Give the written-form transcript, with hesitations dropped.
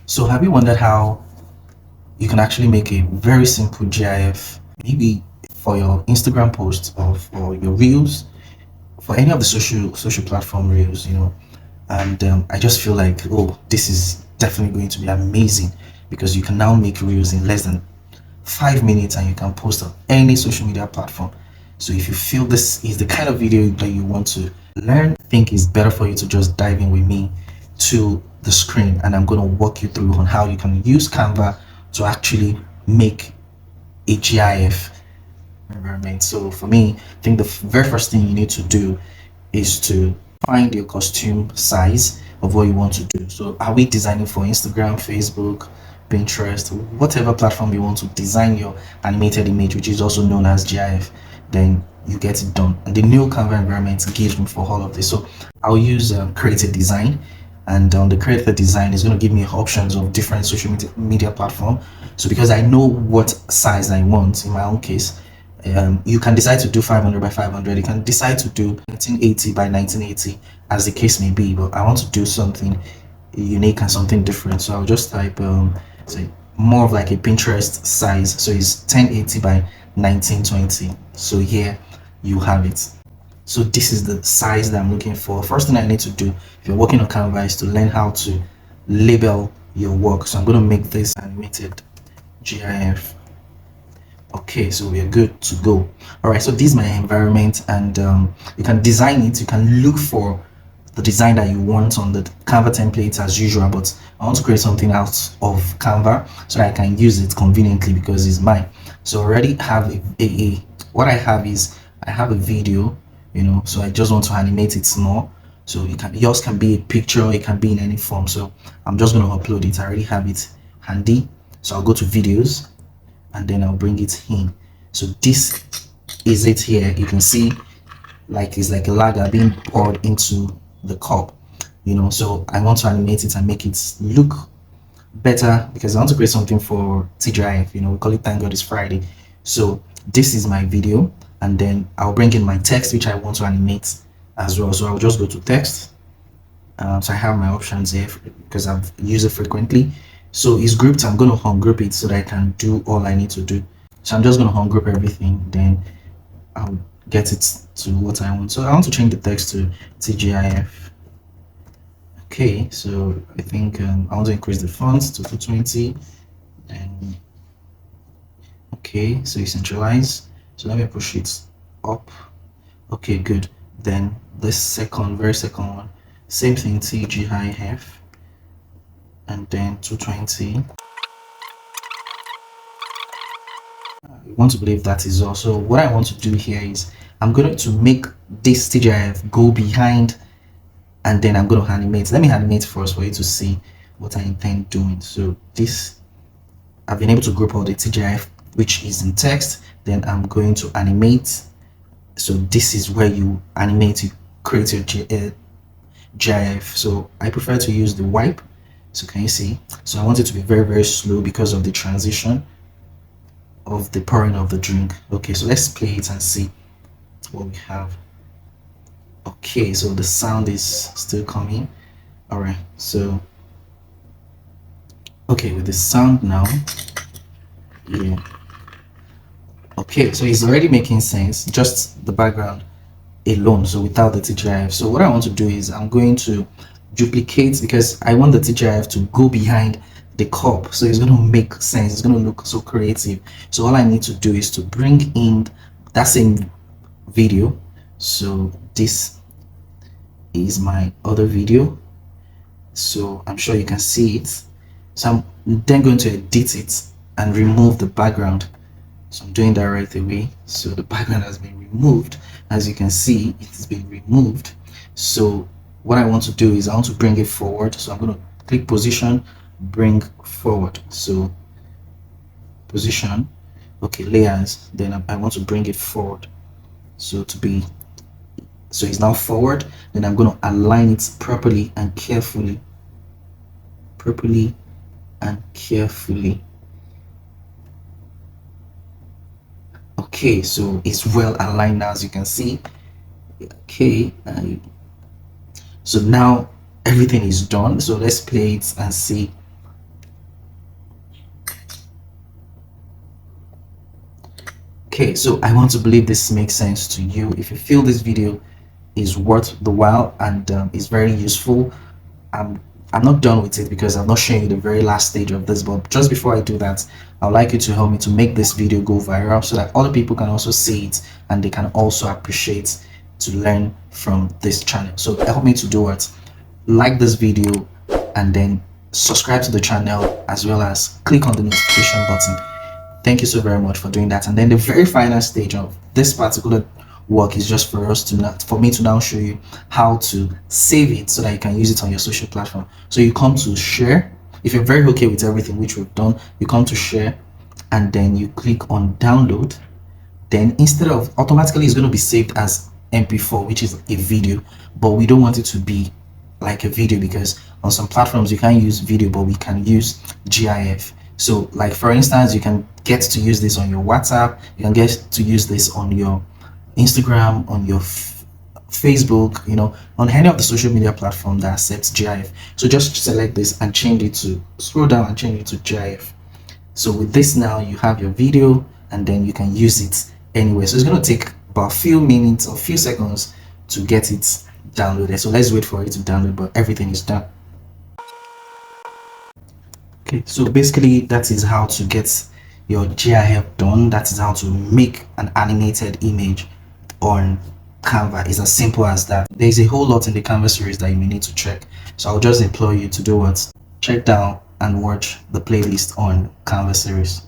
So have you wondered how you can actually make a very simple GIF, maybe for your Instagram posts or for your reels, for any of the social platform reels, and I just feel like, oh, this is definitely going to be amazing because you can now make reels in less than 5 minutes and you can post on any social media platform. So if you feel this is the kind of video that you want to learn, I think it's better for you to just dive in with me to the screen, and I'm going to walk you through on how you can use Canva to actually make a GIF environment. So for me, I think the very first thing you need to do is to find your costume size of what you want to do. So are we designing for Instagram, Facebook, Pinterest, whatever platform you want to design your animated image, which is also known as GIF, then you get it done. And the new Canva environment gives me for all of this. So I'll use creative design, and on the creative design is going to give me options of different social media platform. So because I know what size I want in my own case, you can decide to do 500 by 500. You can decide to do 1980 by 1980, as the case may be. But I want to do something unique and something different. So I'll just type say more of like a Pinterest size. So it's 1080 by 1920. So here you have it. So this is the size that I'm looking for. First thing I need to do if you're working on Canva is to learn how to label your work. So I'm going to make this animated GIF. Okay, so we are good to go. All right, so this is my environment, and you can design it. You can look for the design that you want on the Canva template as usual, but I want to create something out of Canva so that I can use it conveniently because it's mine. So I already have what I have is I have a video, so I just want to animate it small. So yours can be a picture, it can be in any form. So I'm just going to upload it. I already have it handy. So I'll go to videos and then I'll bring it in. So this is it here. You can see like it's like a lager being poured into the cup, so I want to animate it and make it look better because I want to create something for TGIF. We call it Thank God It's Friday. So this is my video, and then I'll bring in my text which I want to animate as well. So I'll just go to text. So I have my options here because I've used it frequently. So it's grouped. I'm going to ungroup it so that I can do all I need to do. So I'm just going to ungroup everything, then I'll get it to what I want. So I want to change the text to TGIF. Okay, so I think I want to increase the font to 220, and okay, so you centralize. So let me push it up. Okay, good. Then this very second one, same thing, TGIF, and then 220. I want to believe that is all. So what I want to do here is I'm going to make this TGIF go behind, and then I'm going to animate. Let me animate first for you to see what I intend doing. So this, I've been able to group all the TGIF which is in text. Then I'm going to animate. So this is where you animate, you create your GIF. So I prefer to use the wipe. So can you see? So I want it to be very, very slow because of the transition of the pouring of the drink. Okay, so let's play it and see what we have. Okay, so the sound is still coming. All right, so okay, with the sound now, yeah. Okay, so it's already making sense, just the background alone, so without the TGIF. So what I want to do is I'm going to duplicate, because I want the TGIF to go behind the cup, so it's going to make sense, it's going to look so creative. So all I need to do is to bring in that same video. So this is my other video, so I'm sure you can see it. So I'm then going to edit it and remove the background. So I'm doing that right away. So the background has been removed. As you can see, it has been removed. So what I want to do is I want to bring it forward. So I'm going to click position, bring forward. So position, okay, layers, then I want to bring it forward. So it's now forward. Then I'm going to align it properly and carefully. Okay, so it's well aligned now, as you can see. Okay, so now everything is done. So let's play it and see Okay, so I want to believe this makes sense to you. If you feel this video is worth the while and is very useful, I'm I'm not done with it because I'm not showing you the very last stage of this. But just before I do that, I'd like you to help me to make this video go viral so that other people can also see it and they can also appreciate to learn from this channel. So help me to do what? Like this video and then subscribe to the channel as well as click on the notification button. Thank you so very much for doing that. And then the very final stage of this particular work is just for us to not for me to now show you how to save it so that you can use it on your social platform. So you come to share. If you're very okay with everything which we've done, you come to share and then you click on download. Then instead of automatically it's going to be saved as mp4, which is a video, but we don't want it to be like a video because on some platforms you can't use video but we can use GIF. So like for instance, you can get to use this on your WhatsApp, you can get to use this on your Instagram, on your Facebook, on any of the social media platform that accepts GIF. So just select this and change it to scroll down and change it to GIF. So with this now you have your video and then you can use it anywhere. So it's going to take about a few minutes or few seconds to get it downloaded. So let's wait for it to download, but everything is done. Okay, so basically that is how to get your GIF done. That is how to make an animated image on Canva. It's as simple as that. There's a whole lot in the Canva series that you may need to check. So I'll just implore you to do what? Check down and watch the playlist on Canva series.